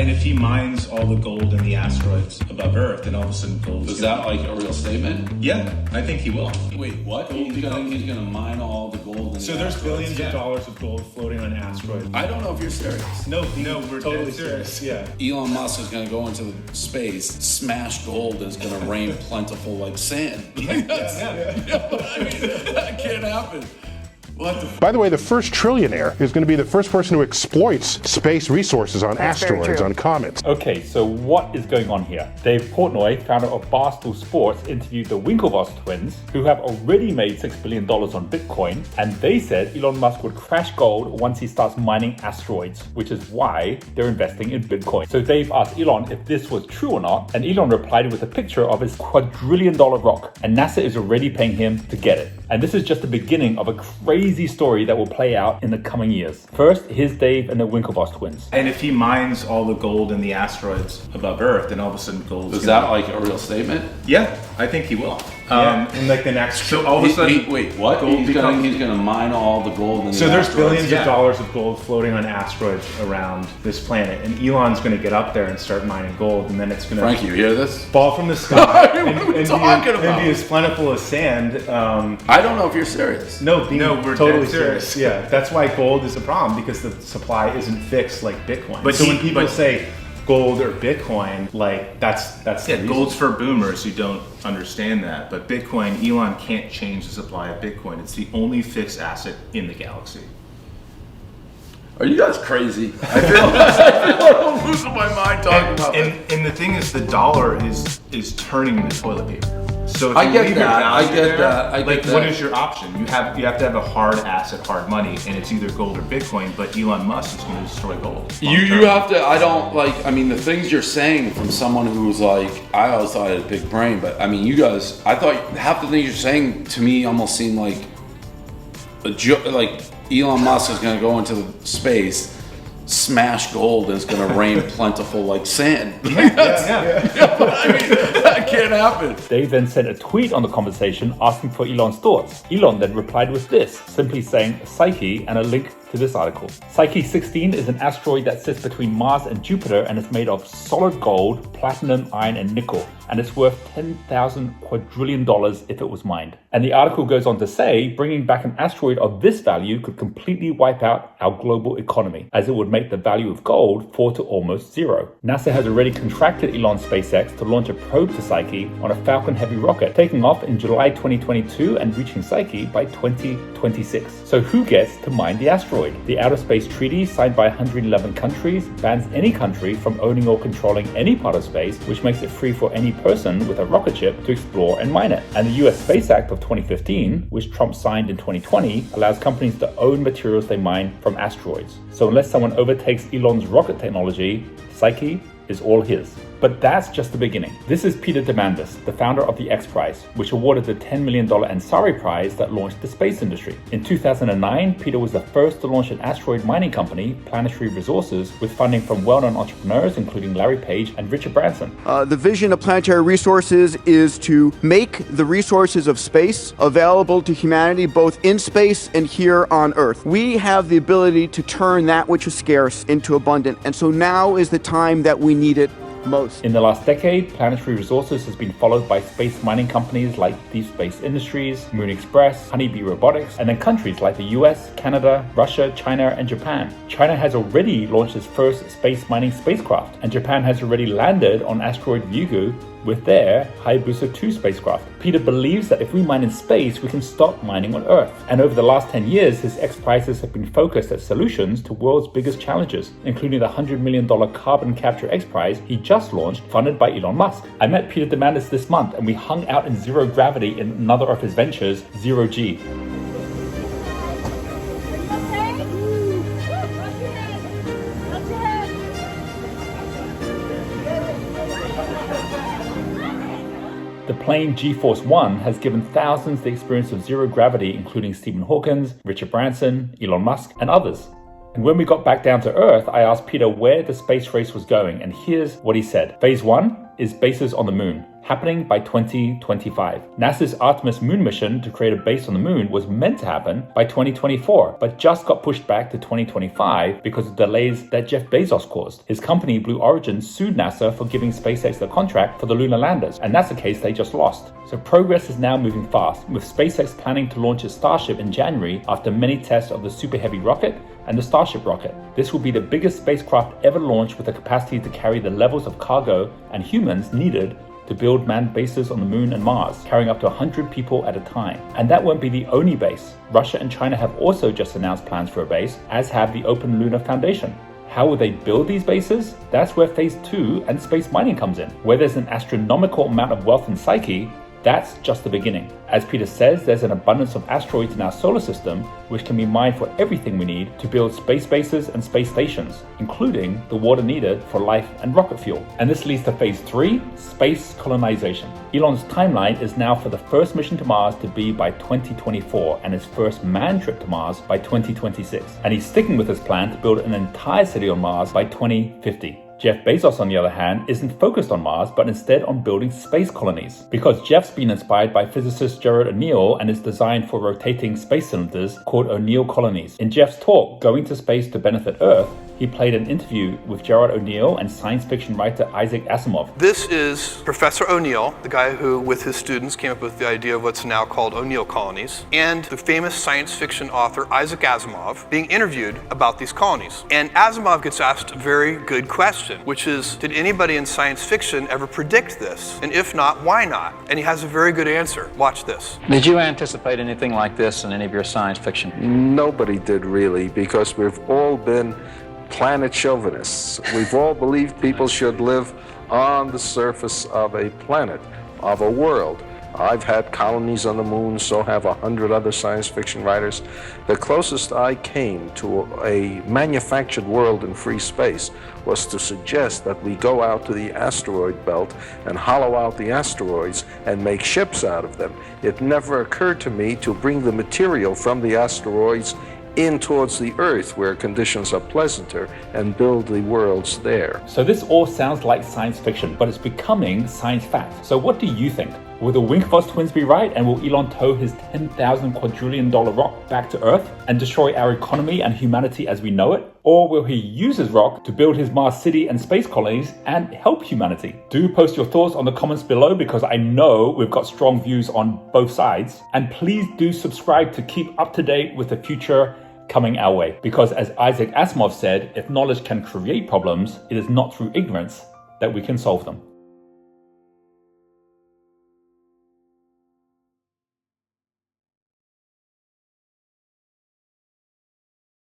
And if he mines all the gold in the asteroids above Earth, then all of a sudden gold is that like a real statement? Yeah, I think he will. Wait, what? He's gonna mine all the gold in So the there's asteroids? billions of dollars of gold floating on asteroids. I don't know if you're serious. No, we're totally serious. Yeah. Elon Musk is gonna go into space, smash gold, and it's gonna rain plentiful like sand. I mean, that can't happen. By the way, the first trillionaire is going to be the first person who exploits space resources on asteroids, on comets. Okay, so what is going on here? Dave Portnoy, founder of Barstool Sports, interviewed the Winklevoss twins, who have already made $6 billion on Bitcoin, and they said Elon Musk would crash gold once he starts mining asteroids, which is why they're investing in Bitcoin. So Dave asked Elon if this was true or not, and Elon replied with a picture of his $quadrillion rock, and NASA is already paying him to get it. And this is just the beginning of a crazy story that will play out in the coming years. First, here's Dave and the Winklevoss twins. And if he mines all the gold in the asteroids above Earth, then all of a sudden gold is that like a real statement? Yeah, I think he will. In like the next. So all of a sudden, wait, what? He's gonna mine all the gold in the So there's asteroids. billions of dollars of gold floating on asteroids around this planet, and Elon's going to get up there and start mining gold, and then it's going to. Frank, you hear this? Fall from the sky What are we talking about? and be as plentiful as sand. I don't know if you're serious. No, we're totally dead serious. Yeah, that's why gold is a problem, because the supply isn't fixed like Bitcoin. But so when people say gold or Bitcoin, like that's the reason. Gold's for boomers who don't understand that. But Bitcoin, Elon can't change the supply of Bitcoin. It's the only fixed asset in the galaxy. Are you guys crazy? I feel like I'm losing my mind talking about it. And the thing is, the dollar is turning into toilet paper. So if I you get leave your that. value I get there, that. I get like, that. what is your option? You have to have a hard asset, hard money, and it's either gold or Bitcoin. But Elon Musk is going to destroy gold. You have to. I don't like. I mean, the things you're saying from someone who's like, I always thought I had a big brain, but I mean, you guys. I thought half the things you're saying to me almost seem like a joke. Like Elon Musk is going to go into space, smash gold, and it's going to rain plentiful like sand. I mean, that can't happen. Dave then sent a tweet on the conversation asking for Elon's thoughts. Elon then replied with this, simply saying Psyche and a link to this article. Psyche 16 is an asteroid that sits between Mars and Jupiter and is made of solid gold, platinum, iron, and nickel, and it's worth $10,000 quadrillion if it was mined. And the article goes on to say, bringing back an asteroid of this value could completely wipe out our global economy, as it would make the value of gold fall to almost zero. NASA has already contracted Elon's SpaceX to launch a probe to Psyche on a Falcon Heavy rocket, taking off in July 2022 and reaching Psyche by 2026. So who gets to mine the asteroid? The Outer Space Treaty, signed by 111 countries, bans any country from owning or controlling any part of space, which makes it free for any person with a rocket ship to explore and mine it. And the US Space Act of 2015, which Trump signed in 2020, allows companies to own materials they mine from asteroids. So unless someone overtakes Elon's rocket technology, Psyche is all his. But that's just the beginning. This is Peter Diamandis, the founder of the X Prize, which awarded the $10 million Ansari Prize that launched the space industry. In 2009, Peter was the first to launch an asteroid mining company, Planetary Resources, with funding from well-known entrepreneurs including Larry Page and Richard Branson. The vision of Planetary Resources is to make the resources of space available to humanity both in space and here on Earth. We have the ability to turn that which is scarce into abundant, and so now is the time that we need it most. In the last decade, Planetary Resources has been followed by space mining companies like Deep Space Industries, Moon Express, Honeybee Robotics, and then countries like the US, Canada, Russia, China, and Japan. China has already launched its first space mining spacecraft, and Japan has already landed on asteroid Ryugu with their Hayabusa 2 spacecraft. Peter believes that if we mine in space, we can stop mining on Earth. And over the last 10 years, his X Prizes have been focused at solutions to world's biggest challenges, including the $100 million Carbon Capture X Prize he just launched, funded by Elon Musk. I met Peter Diamandis this month, and we hung out in zero gravity in another of his ventures, Zero G. The plane G-Force One has given thousands the experience of zero gravity, including Stephen Hawking, Richard Branson, Elon Musk, and others. And when we got back down to Earth, I asked Peter where the space race was going, and here's what he said. Phase 1, is bases on the moon, happening by 2025. NASA's Artemis moon mission to create a base on the moon was meant to happen by 2024, but just got pushed back to 2025 because of delays that Jeff Bezos caused. His company, Blue Origin, sued NASA for giving SpaceX the contract for the lunar landers, and that's a case they just lost. So progress is now moving fast, with SpaceX planning to launch its Starship in January after many tests of the Super Heavy rocket and the Starship rocket. This will be the biggest spacecraft ever launched with the capacity to carry the levels of cargo and humans needed to build manned bases on the moon and Mars, carrying up to 100 people at a time. And that won't be the only base. Russia and China have also just announced plans for a base, as have the Open Lunar Foundation. How will they build these bases? That's where phase 2 and space mining comes in. Where there's an astronomical amount of wealth and psyche, that's just the beginning. As Peter says, there's an abundance of asteroids in our solar system, which can be mined for everything we need to build space bases and space stations, including the water needed for life and rocket fuel. And this leads to phase 3, space colonization. Elon's timeline is now for the first mission to Mars to be by 2024 and his first manned trip to Mars by 2026. And he's sticking with his plan to build an entire city on Mars by 2050. Jeff Bezos, on the other hand, isn't focused on Mars, but instead on building space colonies. Because Jeff's been inspired by physicist Gerard O'Neill and is designed for rotating space cylinders called O'Neill colonies. In Jeff's talk, Going to Space to Benefit Earth, he played an interview with Gerard O'Neill and science fiction writer Isaac Asimov. This is Professor O'Neill, the guy who, with his students, came up with the idea of what's now called O'Neill colonies, and the famous science fiction author Isaac Asimov being interviewed about these colonies. And Asimov gets asked a very good question, which is, did anybody in science fiction ever predict this? And if not, why not? And he has a very good answer. Watch this. Did you anticipate anything like this in any of your science fiction? Nobody did really, because we've all been planet chauvinists. We've all believed people should live on the surface of a planet, of a world. I've had colonies on the moon, so have 100 other science fiction writers. The closest I came to a manufactured world in free space was to suggest that we go out to the asteroid belt and hollow out the asteroids and make ships out of them. It never occurred to me to bring the material from the asteroids in towards the Earth where conditions are pleasanter and build the worlds there. So this all sounds like science fiction, but it's becoming science fact. So what do you think? Will the Winklevoss twins be right, and will Elon tow his $10,000 quadrillion rock back to Earth and destroy our economy and humanity as we know it? Or will he use his rock to build his Mars city and space colonies and help humanity? Do post your thoughts on the comments below, because I know we've got strong views on both sides. And please do subscribe to keep up to date with the future coming our way. Because as Isaac Asimov said, if knowledge can create problems, it is not through ignorance that we can solve them.